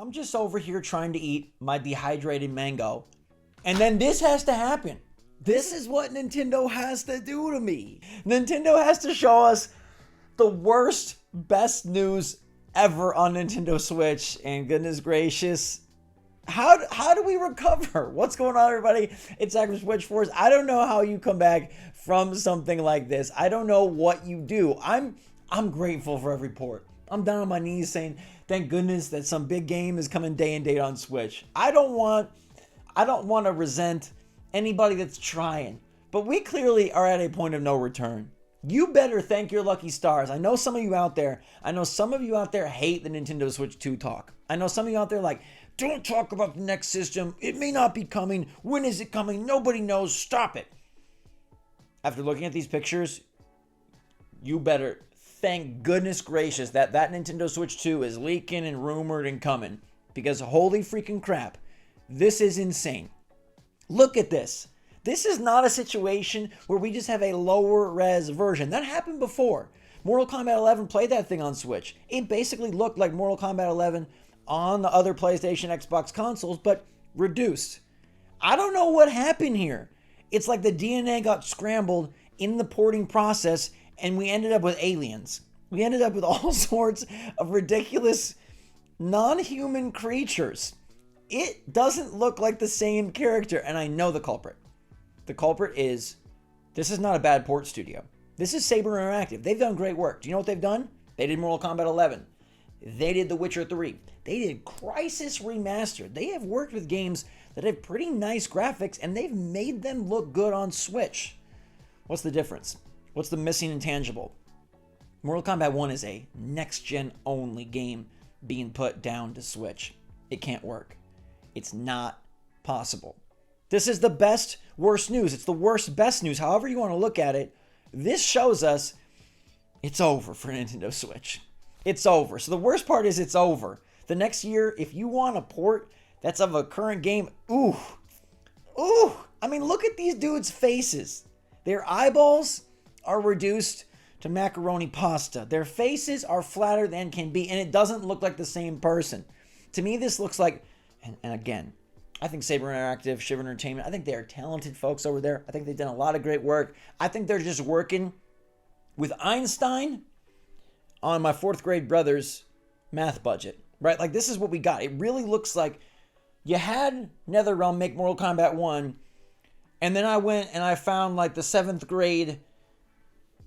I'm just over here trying to eat my dehydrated mango, and then this has to happen. This is what Nintendo has to do to me. Nintendo has to show us the worst, best news ever on Nintendo Switch, and goodness gracious, how do we recover? What's going on, everybody? It's Zach from SwitchForce. I don't know how you come back from something like this. I don't know what you do. I'm grateful for every port. I'm down on my knees saying, thank goodness that some big game is coming day and date on Switch. I don't want to resent anybody that's trying, but we clearly are at a point of no return. You better thank your lucky stars. I know some of you out there hate the Nintendo Switch 2 talk. I know some of you out there like, don't talk about the next system. It may not be coming. When is it coming? Nobody knows. Stop it. After looking at these pictures, you better thank goodness gracious that Nintendo Switch 2 is leaking and rumored and coming, because holy freaking crap, this is insane. Look at this. This is not a situation where we just have a lower res version. That happened before. Mortal Kombat 11 played that thing on Switch. It basically looked like Mortal Kombat 11 on the other PlayStation, Xbox consoles, but reduced. I don't know what happened here. It's like the DNA got scrambled in the porting process, and we ended up with aliens. We ended up with all sorts of ridiculous non-human creatures. It doesn't look like the same character, and I know the culprit. The culprit is, this is not a bad port studio. This is Saber Interactive. They've done great work. Do you know what they've done? They did Mortal Kombat 11. They did The Witcher 3. They did Crysis Remastered. They have worked with games that have pretty nice graphics, and they've made them look good on Switch. What's the difference? What's the missing intangible? Mortal Kombat 1 is a next-gen only game being put down to Switch. It can't work. It's not possible. This is the best, worst news. It's the worst, best news. However you want to look at it, this shows us it's over for Nintendo Switch. It's over. So the worst part is it's over. The next year, if you want a port that's of a current game, ooh. I mean, look at these dudes' faces. Their eyeballs are reduced to macaroni pasta. Their faces are flatter than can be, and it doesn't look like the same person. To me, this looks like, and again, I think Saber Interactive, Shiver Entertainment, I think they are talented folks over there. I think they've done a lot of great work. I think they're just working with Einstein on my fourth grade brother's math budget, right? Like, this is what we got. It really looks like you had NetherRealm make Mortal Kombat 1, and then I went and I found like the 7th grade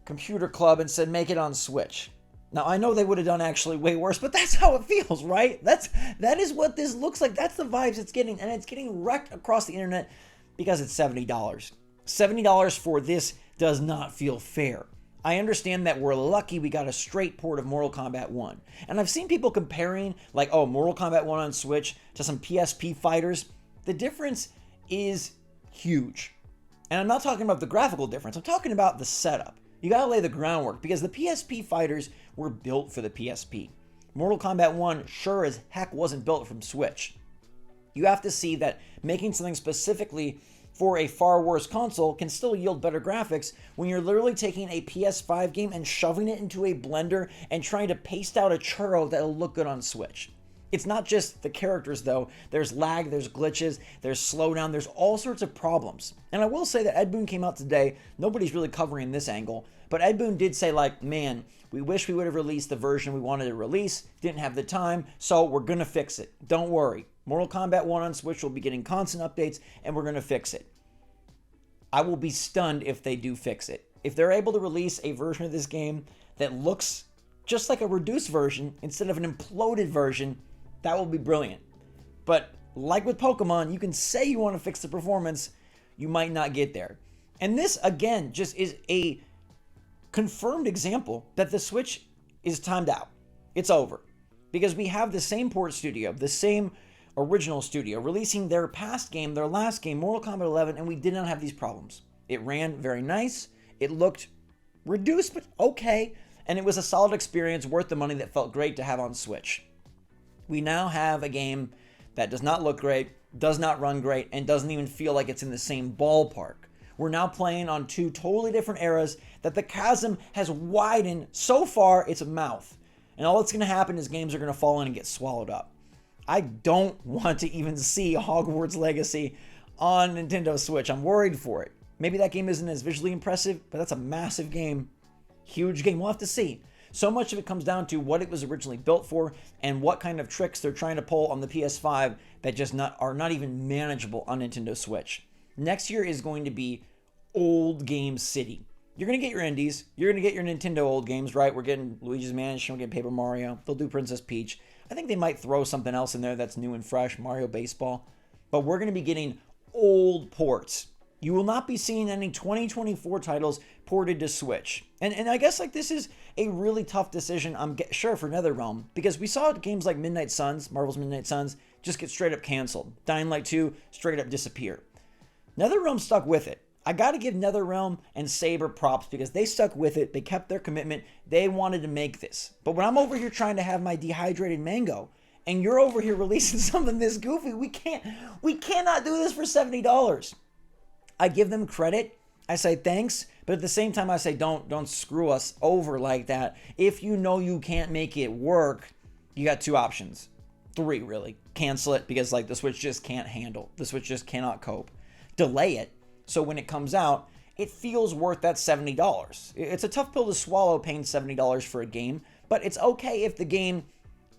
computer club and said, make it on Switch. Now, I know they would have done actually way worse, but that's how it feels, right? That is what this looks like. That's the vibes it's getting, and it's getting wrecked across the internet because it's $70. $70 for this does not feel fair. I understand that we're lucky we got a straight port of Mortal Kombat 1. And I've seen people comparing, like, oh, Mortal Kombat 1 on Switch to some PSP fighters. The difference is huge. And I'm not talking about the graphical difference. I'm talking about the setup. You gotta lay the groundwork, because the PSP fighters were built for the PSP. Mortal Kombat 1 sure as heck wasn't built from Switch. You have to see that making something specifically for a far worse console can still yield better graphics when you're literally taking a PS5 game and shoving it into a blender and trying to paste out a churro that'll look good on Switch. It's not just the characters though. There's lag, there's glitches, there's slowdown, there's all sorts of problems. And I will say that Ed Boon came out today. Nobody's really covering this angle, but Ed Boon did say, like, man, we wish we would have released the version we wanted to release, didn't have the time, so we're gonna fix it. Don't worry. Mortal Kombat 1 on Switch will be getting constant updates, and we're gonna fix it. I will be stunned if they do fix it. If they're able to release a version of this game that looks just like a reduced version instead of an imploded version, that will be brilliant. But like with Pokemon, you can say you want to fix the performance, you might not get there. And this, again, just is a confirmed example that the Switch is timed out. It's over. Because we have the same port studio, the same original studio, releasing their past game, their last game, Mortal Kombat 11, and we did not have these problems. It ran very nice. It looked reduced, but okay. And it was a solid experience worth the money that felt great to have on Switch. We now have a game that does not look great, does not run great, and doesn't even feel like it's in the same ballpark. We're now playing on two totally different eras that the chasm has widened so far it's a mouth. And all that's going to happen is games are going to fall in and get swallowed up. I don't want to even see Hogwarts Legacy on Nintendo Switch. I'm worried for it. Maybe that game isn't as visually impressive, but that's a massive game. Huge game. We'll have to see. So much of it comes down to what it was originally built for and what kind of tricks they're trying to pull on the PS5 that just are not even manageable on Nintendo Switch. Next year is going to be old game city. You're going to get your indies. You're going to get your Nintendo old games, right? We're getting Luigi's Mansion. We're getting Paper Mario. They'll do Princess Peach. I think they might throw something else in there that's new and fresh, Mario Baseball. But we're going to be getting old ports. You will not be seeing any 2024 titles ported to Switch. And I guess like this is a really tough decision, I'm sure, for NetherRealm, because we saw games like Midnight Suns, Marvel's Midnight Suns, just get straight up canceled. Dying Light 2 straight up disappear. NetherRealm stuck with it. I got to give NetherRealm and Saber props because they stuck with it. They kept their commitment. They wanted to make this. But when I'm over here trying to have my dehydrated mango and you're over here releasing something this goofy, we cannot do this for $70. I give them credit. I say thanks, but at the same time I say don't screw us over like that. If you know you can't make it work, you got two options. Three really. Cancel it because like the Switch just can't handle. The Switch just cannot cope. Delay it so when it comes out, it feels worth that $70. It's a tough pill to swallow paying $70 for a game, but it's okay if the game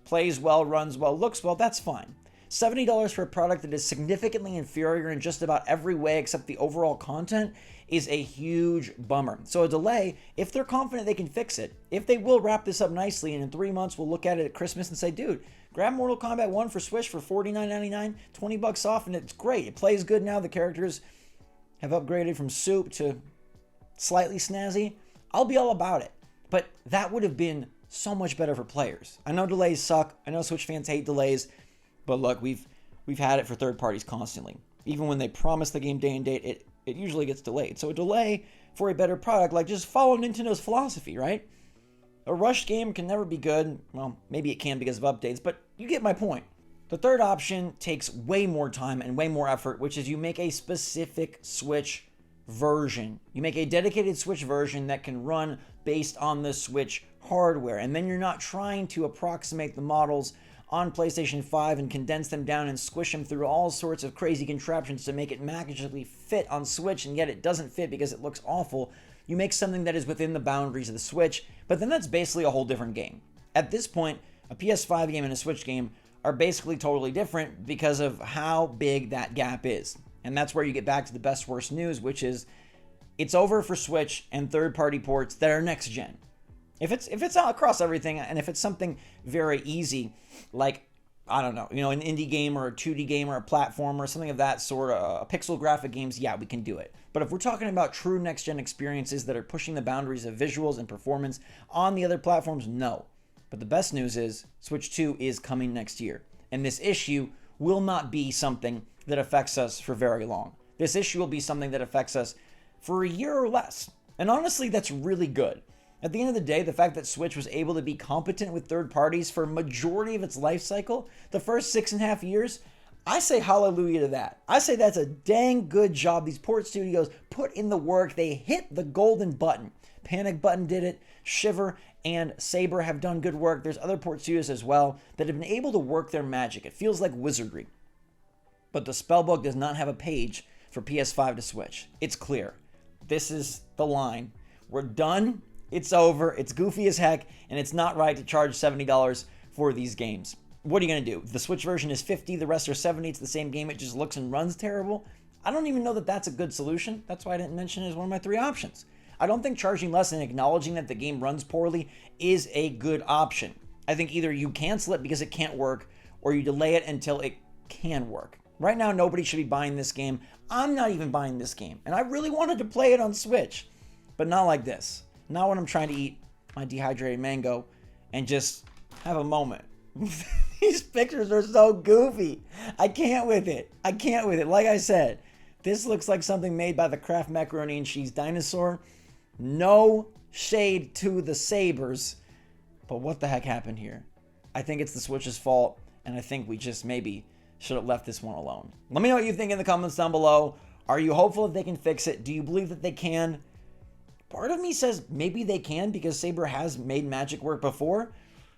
plays well, runs well, looks well, that's fine. $70 for a product that is significantly inferior in just about every way except the overall content is a huge bummer. So a delay, if they're confident they can fix it, if they will wrap this up nicely and in 3 months we'll look at it at Christmas and say, dude, grab Mortal Kombat 1 for Switch for $49.99, $20 off, and it's great. It plays good now. The characters have upgraded from soup to slightly snazzy. I'll be all about it. But that would have been so much better for players. I know delays suck. I know Switch fans hate delays. But look, we've had it for third parties constantly. Even when they promise the game day and date, it usually gets delayed. So a delay for a better product, like just follow Nintendo's philosophy, right? A rushed game can never be good. Well, maybe it can because of updates, but you get my point. The third option takes way more time and way more effort, which is you make a specific Switch version. You make a dedicated Switch version that can run based on the Switch hardware. And then you're not trying to approximate the models on PlayStation 5 and condense them down and squish them through all sorts of crazy contraptions to make it magically fit on Switch, and yet it doesn't fit because it looks awful. You make something that is within the boundaries of the Switch, but then that's basically a whole different game. At this point, a PS5 game and a Switch game are basically totally different because of how big that gap is. And that's where you get back to the best worst news, which is it's over for Switch and third-party ports that are next gen. If it's out across everything, and if it's something very easy, like, I don't know, an indie game or a 2D game or a platform or something of that sort, of pixel graphic games, yeah, we can do it. But if we're talking about true next-gen experiences that are pushing the boundaries of visuals and performance on the other platforms, no. But the best news is Switch 2 is coming next year. And this issue will not be something that affects us for very long. This issue will be something that affects us for a year or less. And honestly, that's really good. At the end of the day, the fact that Switch was able to be competent with third parties for a majority of its life cycle, the first 6.5 years, I say hallelujah to that. I say that's a dang good job. These port studios put in the work. They hit the golden button. Panic Button did it. Shiver and Saber have done good work. There's other port studios as well that have been able to work their magic. It feels like wizardry. But the spellbook does not have a page for PS5 to Switch. It's clear. This is the line. We're done. It's over. It's goofy as heck, and it's not right to charge $70 for these games. What are you going to do? The Switch version is $50, the rest are $70. It's the same game. It just looks and runs terrible. I don't even know that that's a good solution. That's why I didn't mention it as one of my 3 options. I don't think charging less and acknowledging that the game runs poorly is a good option. I think either you cancel it because it can't work, or you delay it until it can work. Right now, nobody should be buying this game. I'm not even buying this game, and I really wanted to play it on Switch, but not like this. Not when I'm trying to eat my dehydrated mango and just have a moment. These pictures are so goofy. I can't with it. Like I said, this looks like something made by the Kraft Macaroni and Cheese Dinosaur. No shade to the Sabers, but what the heck happened here? I think it's the Switch's fault, and I think we just maybe should have left this one alone. Let me know what you think in the comments down below. Are you hopeful that they can fix it? Do you believe that they can? Part of me says maybe they can because Saber has made magic work before,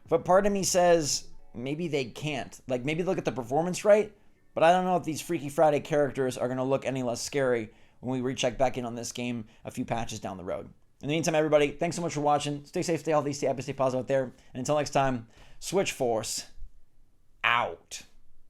but part of me says maybe they can't. Like, maybe they'll get the performance right, but I don't know if these Freaky Friday characters are going to look any less scary when we recheck back in on this game a few patches down the road. In the meantime, everybody, thanks so much for watching. Stay safe, stay healthy, stay happy, stay positive out there. And until next time, SwitchForce out.